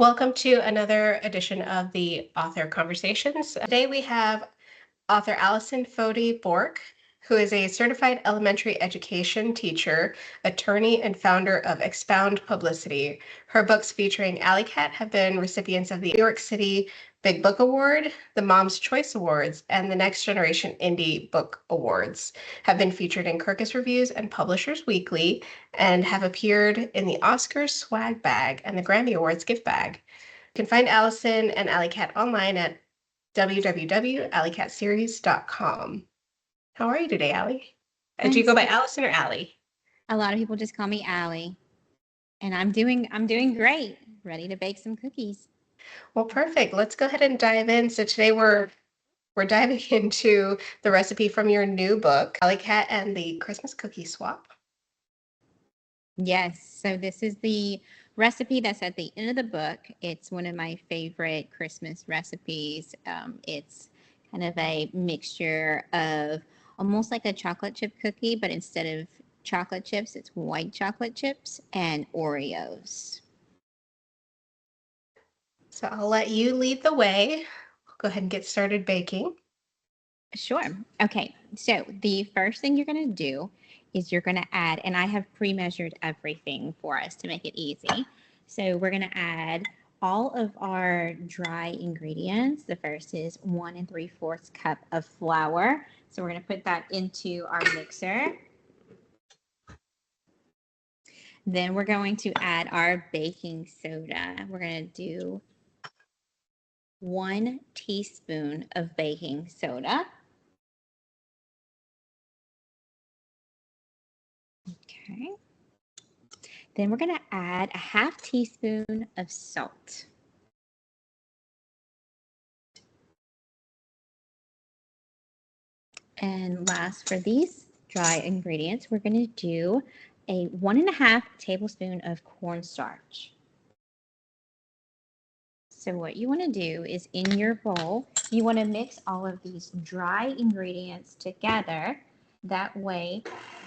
Welcome to another edition of the Author Conversations. Today we have author Allison Fody Bork, who is a certified elementary education teacher, attorney, and founder of Expound Publicity. Her books featuring Alycat have been recipients of the New York City Big Book Award, the Mom's Choice Awards, and the Next Generation Indie Book Awards, have been featured in Kirkus Reviews and Publishers Weekly, and have appeared in the Oscars Swag Bag and the Grammy Awards Gift Bag. You can find Allison and Alycat online at www.alycatseries.com. How are you today, Allie? Do you go by Allison or Allie? A lot of people just call me Allie, and I'm doing great. Ready to bake some cookies. Well, perfect. Let's go ahead and dive in. So today we're diving into the recipe from your new book, Alycat and the Christmas Cookie Swap. Yes, so this is the recipe that's at the end of the book. It's one of my favorite Christmas recipes. It's kind of a mixture of almost like a chocolate chip cookie, but instead of chocolate chips, it's white chocolate chips and Oreos. So I'll let you lead the way. Go ahead and get started baking. Sure. Okay, so the first thing you're going to do is you're going to add, and I have pre-measured everything for us to make it easy. So we're going to add all of our dry ingredients. The first is 1 3/4 cup of flour. So we're going to put that into our mixer. Then we're going to add our baking soda. We're going to do 1 teaspoon of baking soda. Okay. Then we're going to add a 1/2 teaspoon of salt. And last, for these dry ingredients, we're going to do a 1 1/2 tablespoon of cornstarch. So what you want to do is in your bowl, you want to mix all of these dry ingredients together. That way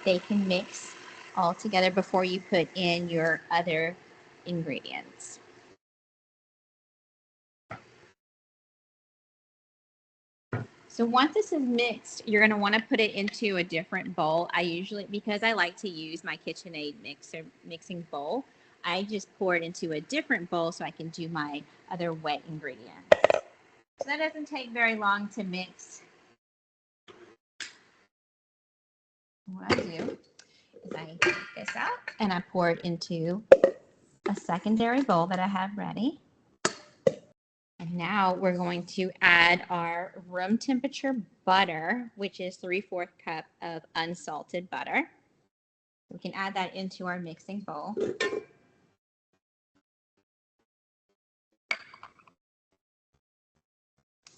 they can mix all together before you put in your other ingredients. So once this is mixed, you're going to want to put it into a different bowl. I usually, because I like to use my KitchenAid mixing bowl, I just pour it into a different bowl so I can do my other wet ingredients. So that doesn't take very long to mix. What I do is I take this out and I pour it into a secondary bowl that I have ready. And now we're going to add our room temperature butter, which is 3/4 cup of unsalted butter. We can add that into our mixing bowl.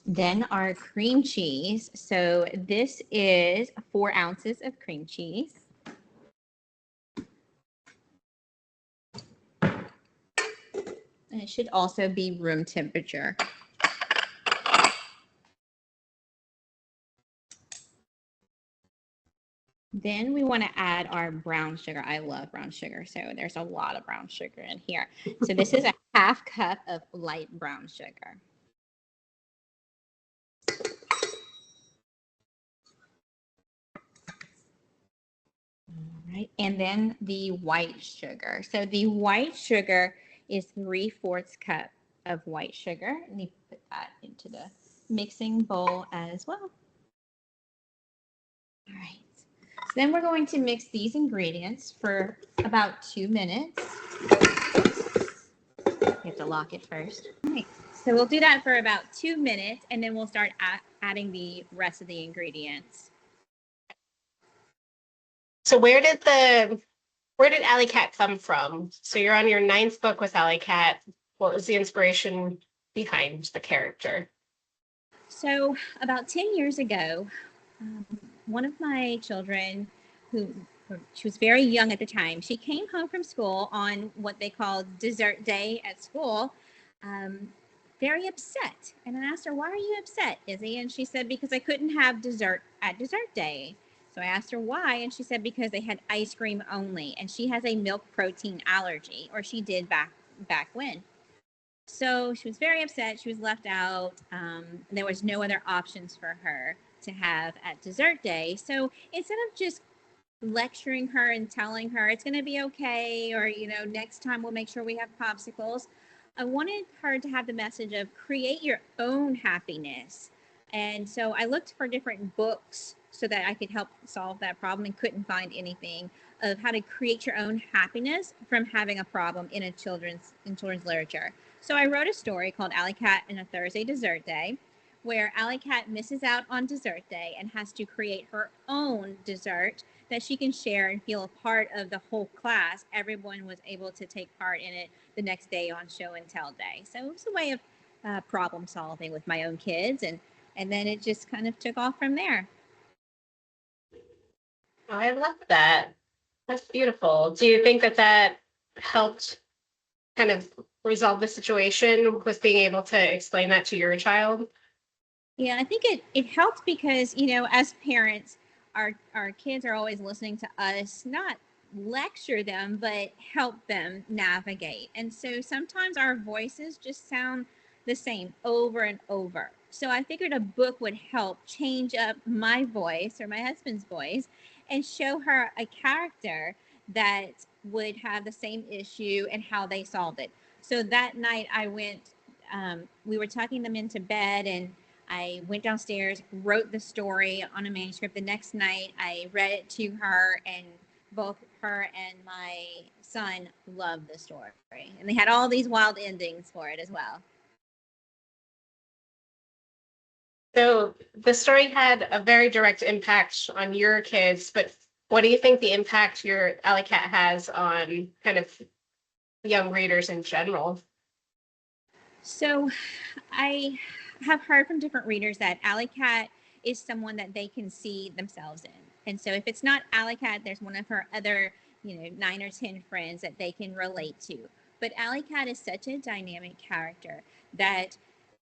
Then our cream cheese. So this is 4 ounces of cream cheese. And it should also be room temperature. Then we want to add our brown sugar. I love brown sugar, so there's a lot of brown sugar in here. So this is a 1/2 cup of light brown sugar. All right, and then the white sugar. So the white sugar is 3/4 cup of white sugar. And you put that into the mixing bowl as well. All right. So then we're going to mix these ingredients for about 2 minutes. You have to lock it first. All right. So we'll do that for about 2 minutes, and then we'll start adding the rest of the ingredients. So where did Alycat come from? So you're on your 9th book with Alycat. What was the inspiration behind the character? So about 10 years ago, one of my children, she was very young at the time, she came home from school on what they called dessert day at school, very upset. And I asked her, "Why are you upset, Izzy?" And she said, "Because I couldn't have dessert at dessert day." So I asked her why, and she said because they had ice cream only, and she has a milk protein allergy, or she did back when. So she was very upset. She was left out. There was no other options for her to have at dessert day. So instead of just lecturing her and telling her it's going to be okay, or, next time we'll make sure we have popsicles, I wanted her to have the message of create your own happiness. And so I looked for different books so that I could help solve that problem and couldn't find anything of how to create your own happiness from having a problem in children's literature. So I wrote a story called Alycat and a Thursday Dessert Day, where Alycat misses out on dessert day and has to create her own dessert that she can share and feel a part of the whole class. Everyone was able to take part in it the next day on show and tell day. So it was a way of problem solving with my own kids, and then it just kind of took off from there. Oh, I love that. That's beautiful. Do you think that that helped kind of resolve the situation with being able to explain that to your child? Yeah, I think it helped because, as parents, our kids are always listening to us, not lecture them, but help them navigate. And so sometimes our voices just sound the same over and over. So I figured a book would help change up my voice or my husband's voice and show her a character that would have the same issue and how they solved it. So that night we were tucking them into bed, and I went downstairs, wrote the story on a manuscript. The next night, I read it to her, and both her and my son loved the story. And they had all these wild endings for it as well. So the story had a very direct impact on your kids, but what do you think the impact your Alley Cat has on kind of young readers in general? So I have heard from different readers that Alycat is someone that they can see themselves in. And so if it's not Alycat, there's one of her other, 9 or 10 friends that they can relate to. But Alycat is such a dynamic character that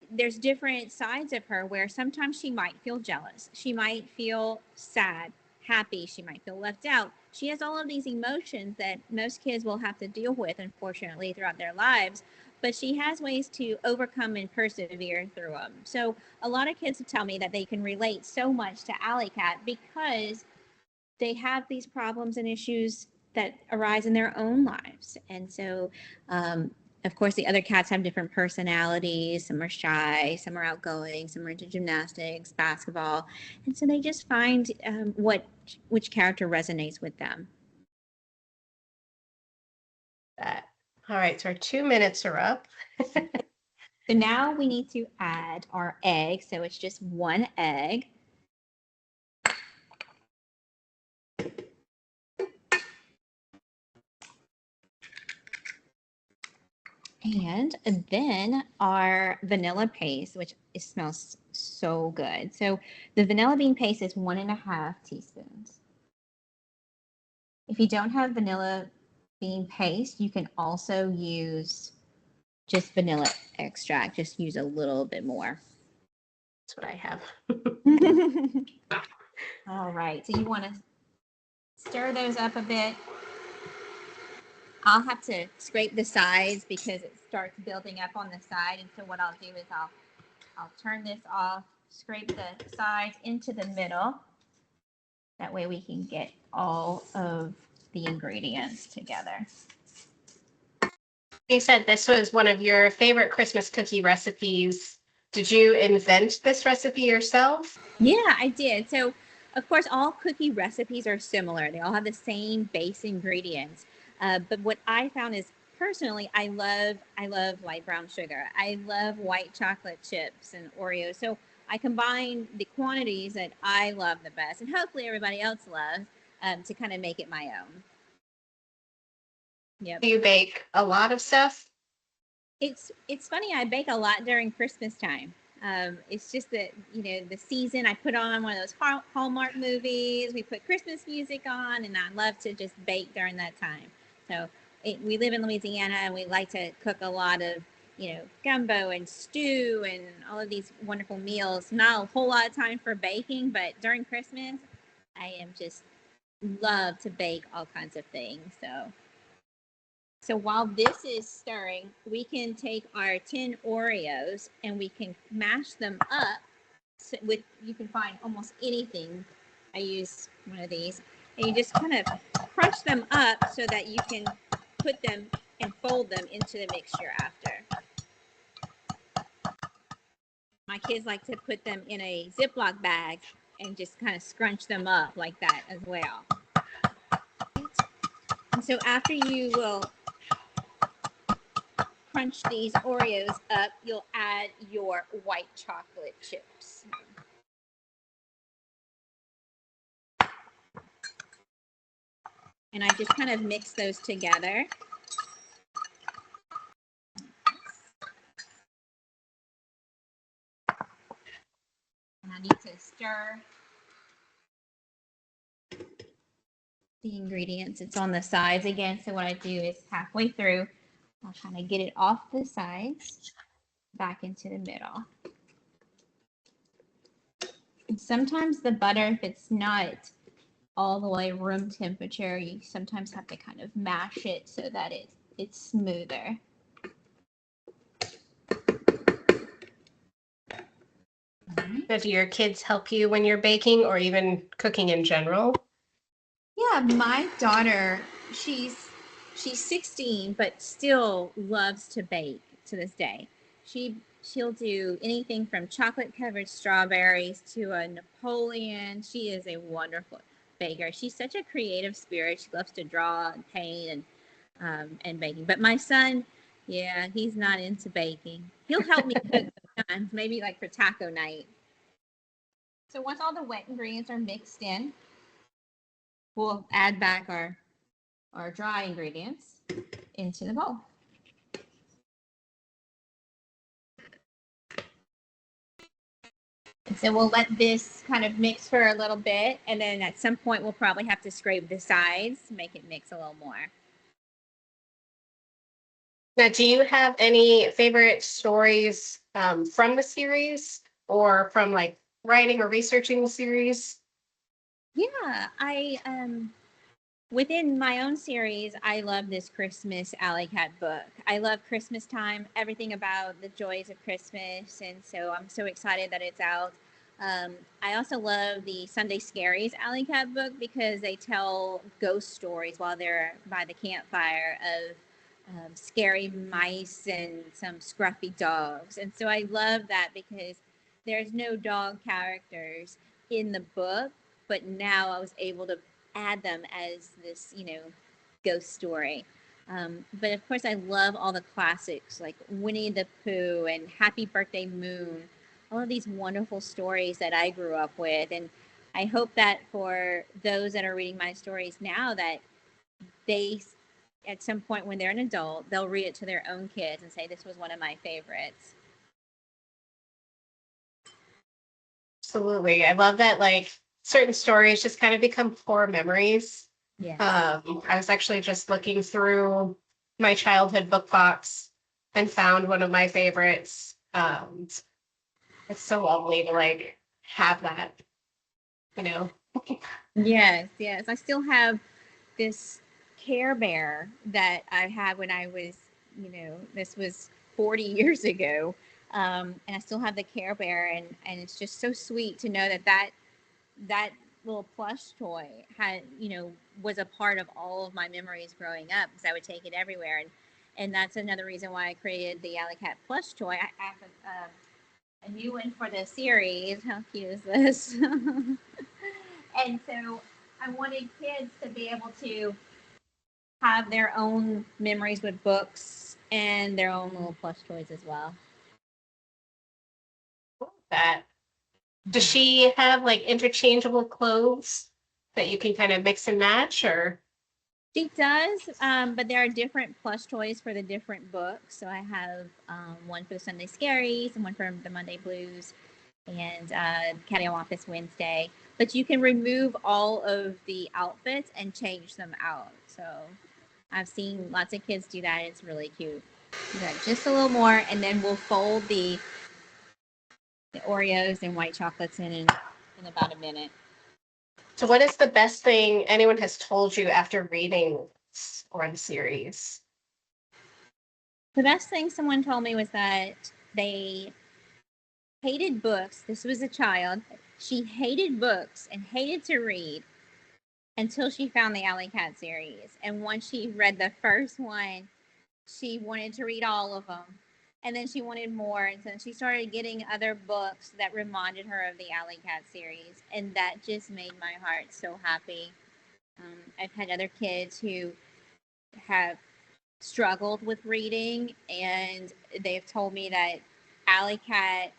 there's different sides of her where sometimes she might feel jealous. She might feel sad, happy. She might feel left out. She has all of these emotions that most kids will have to deal with, unfortunately, throughout their lives. But she has ways to overcome and persevere through them. So a lot of kids tell me that they can relate so much to Alycat because they have these problems and issues that arise in their own lives. And so, of course, the other cats have different personalities. Some are shy, some are outgoing, some are into gymnastics, basketball. And so they just find which character resonates with them. That. All right, so our 2 minutes are up. So now we need to add our egg. So it's just one egg. And then our vanilla paste, which smells so good. So the vanilla bean paste is 1.5 teaspoons. If you don't have vanilla bean paste, you can also use just vanilla extract. Just use a little bit more. That's what I have. All right. So you want to stir those up a bit. I'll have to scrape the sides because it starts building up on the side. And so what I'll do is I'll turn this off, scrape the sides into the middle. That way we can get all of the ingredients together. You said this was one of your favorite Christmas cookie recipes. Did you invent this recipe yourself? Yeah, I did. So, of course, all cookie recipes are similar. They all have the same base ingredients. But what I found is personally, I love light brown sugar. I love white chocolate chips and Oreos. So I combine the quantities that I love the best, and hopefully everybody else loves, to kind of make it my own. Yep. Do you bake a lot of stuff? It's funny. I bake a lot during Christmas time. It's just that the season. I put on one of those Hallmark movies. We put Christmas music on, and I love to just bake during that time. So we live in Louisiana, and we like to cook a lot of gumbo and stew and all of these wonderful meals. Not a whole lot of time for baking, but during Christmas, I am just love to bake all kinds of things. So So while this is stirring, we can take our 10 Oreos and we can mash them up with, you can find almost anything. I use one of these, and you just kind of crunch them up so that you can put them and fold them into the mixture after. My kids like to put them in a Ziploc bag and just kind of scrunch them up like that as well. And so after you will crunch these Oreos up, you'll add your white chocolate chips. And I just kind of mix those together. And I need to stir the ingredients. It's on the sides again. So what I do is halfway through, I'll kind of get it off the sides, back into the middle. And sometimes the butter, if it's not all the way room temperature, you sometimes have to kind of mash it so that it's smoother. Now, do your kids help you when you're baking or even cooking in general? Yeah, my daughter, she's 16, but still loves to bake to this day. She'll do anything from chocolate covered strawberries to a Napoleon. She is a wonderful baker. She's such a creative spirit. She loves to draw and paint and baking. But my son, yeah, he's not into baking. He'll help me cook sometimes, maybe like for taco night. So once all the wet ingredients are mixed in, we'll add back our dry ingredients into the bowl. And so we'll let this kind of mix for a little bit, and then at some point we'll probably have to scrape the sides to make it mix a little more. Now, do you have any favorite stories from the series or from like writing or researching the series? Yeah, within my own series, I love this Christmas Alycat book. I love Christmas time, everything about the joys of Christmas, and so I'm so excited that it's out. I also love the Sunday Scaries Alycat book because they tell ghost stories while they're by the campfire of scary mice and some scruffy dogs. And so I love that because there's no dog characters in the book, but now I was able to add them as this, ghost story. But of course, I love all the classics like Winnie the Pooh and Happy Birthday Moon, all of these wonderful stories that I grew up with. And I hope that for those that are reading my stories now, that they, at some point when they're an adult, they'll read it to their own kids and say, this was one of my favorites. Absolutely. I love that like certain stories just kind of become core memories. Yes. I was actually just looking through my childhood book box and found one of my favorites. It's so lovely to like have that, you know. Yes, yes. I still have this Care Bear that I had when I was, this was 40 years ago. And I still have the Care Bear, and it's just so sweet to know that little plush toy had, was a part of all of my memories growing up because I would take it everywhere. And that's another reason why I created the Alycat plush toy. I have a new one for the series. How cute is this? And so I wanted kids to be able to have their own memories with books and their own little plush toys as well. That does she have like interchangeable clothes that you can kind of mix and match or? She does, but there are different plush toys for the different books. So I have one for the Sunday Scaries and one for the Monday Blues and Caddy Office Wednesday. But you can remove all of the outfits and change them out. So I've seen lots of kids do that. It's really cute. Just a little more, and then we'll fold the Oreos and white chocolates in about a minute. So what is the best thing anyone has told you after reading or the series? The best thing someone told me was that they hated books. This was a child. She hated books and hated to read until she found the Alycat series. And once she read the first one, she wanted to read all of them. And then she wanted more. And so she started getting other books that reminded her of the Alycat series. And that just made my heart so happy. I've had other kids who have struggled with reading, and they've told me that Alycat,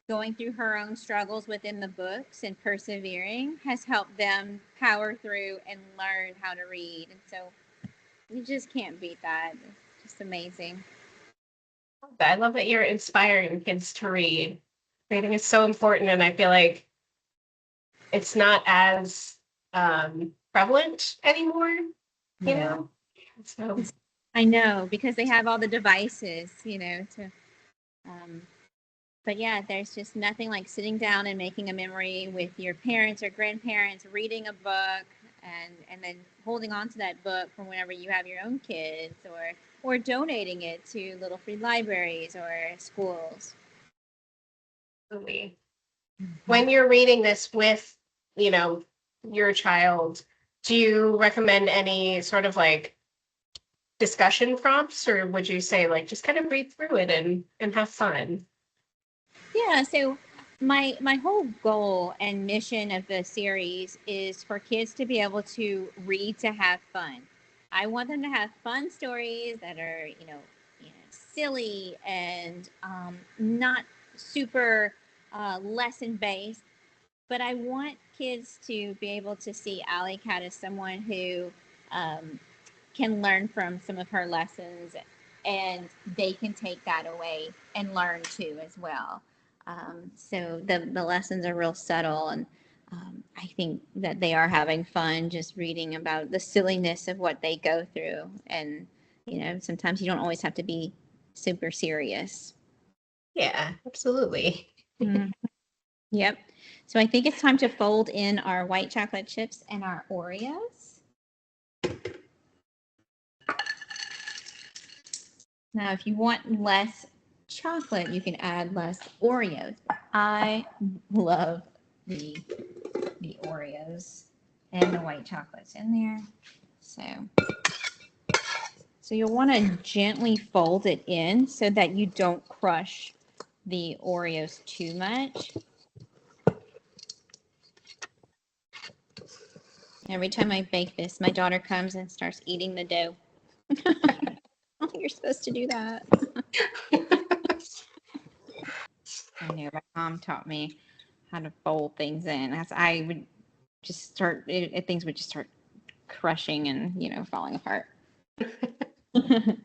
going through her own struggles within the books and persevering, has helped them power through and learn how to read. And so you just can't beat that. It's just amazing. I love that you're inspiring kids to read. Reading is so important, and I feel like it's not as prevalent anymore, you know? So I know, because they have all the devices, to but yeah, there's just nothing like sitting down and making a memory with your parents or grandparents, reading a book, and then holding on to that book from whenever you have your own kids, or donating it to little free libraries or schools. absolutely. When you're reading this with, you know, your child, do you recommend any sort of like discussion prompts, or would you say like just kind of read through it and have fun? Yeah, so my whole goal and mission of the series is for kids to be able to read to have fun. I want them to have fun stories that are, silly and not super lesson based. But I want kids to be able to see Alycat as someone who um, can learn from some of her lessons, and they can take that away and learn too as well. So the lessons are real subtle, and I think that they are having fun just reading about the silliness of what they go through. And sometimes you don't always have to be super serious. Yeah, absolutely. Mm. Yep. So I think it's time to fold in our white chocolate chips and our Oreos. Now, if you want less chocolate, you can add less Oreos. I love the Oreos and the white chocolates in there. So you'll want to gently fold it in so that you don't crush the Oreos too much. Every time I bake this, my daughter comes and starts eating the dough. Oh, you're supposed to do that. I know, my mom taught me how to fold things in. As I would just start, things would just start crushing and falling apart. Oh,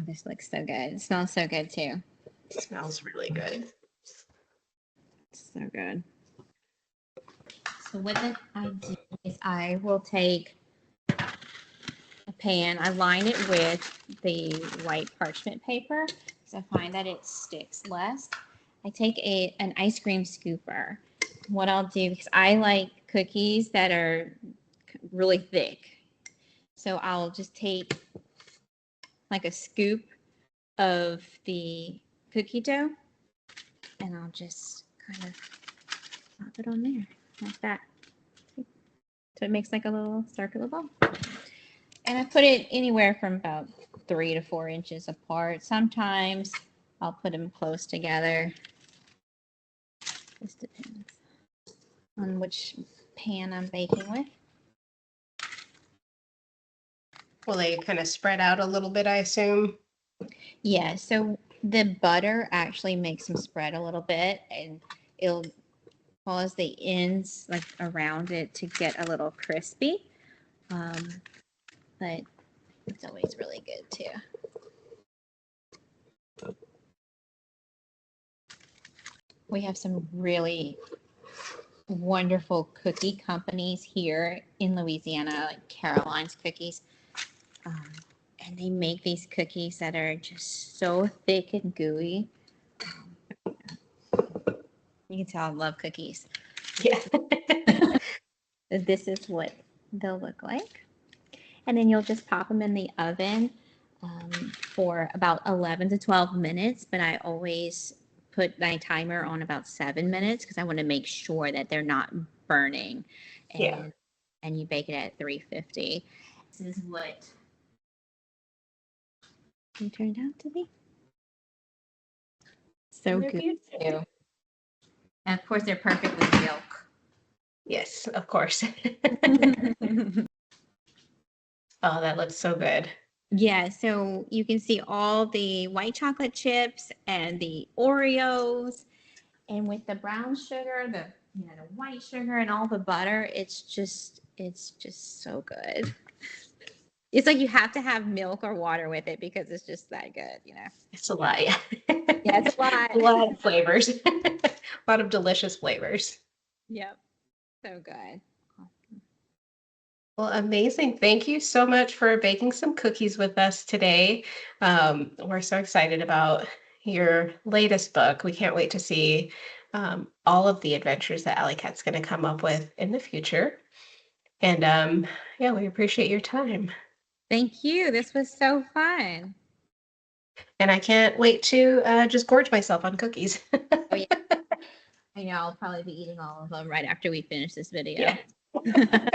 this looks so good. It smells so good too. It smells really good. So good. So what I do is I will take a pan, I line it with the white parchment paper because I find that it sticks less. I take an ice cream scooper. What I'll do, because I like cookies that are really thick, so I'll just take like a scoop of the cookie dough and I'll just kind of pop it on there like that. So it makes like a little circular ball. And I put it anywhere from about 3 to 4 inches apart. Sometimes I'll put them close together. This depends on which pan I'm baking with. Will they kind of spread out a little bit, I assume? Yeah, so the butter actually makes them spread a little bit, and it'll cause the ends like around it to get a little crispy. But it's always really good too. We have some really wonderful cookie companies here in Louisiana, like Caroline's Cookies. And they make these cookies that are just so thick and gooey. You can tell I love cookies. Yeah. This is what they'll look like. and then you'll just pop them in the oven for about 11 to 12 minutes. But I always put my timer on about 7 minutes because I want to make sure that they're not burning. Yeah. And you bake it at 350. This is what it turned out to be. So They're good. beautiful. And of course, they're perfect with milk. Yes, of course. Oh, that looks so good. Yeah, so you can see all the white chocolate chips and the Oreos, and with the brown sugar, the white sugar and all the butter, it's just so good. It's like you have to have milk or water with it because it's just that good. It's a lot. Yeah, Yeah, it's a lot. a lot of flavors, a lot of delicious flavors. Yep, so good. Well, amazing. Thank you so much for baking some cookies with us today. We're so excited about your latest book. We can't wait to see all of the adventures that Alycat's going to come up with in the future. And yeah, we appreciate your time. Thank you. This was so fun. And I can't wait to just gorge myself on cookies. Oh yeah, I know I'll probably be eating all of them right after we finish this video. Yeah.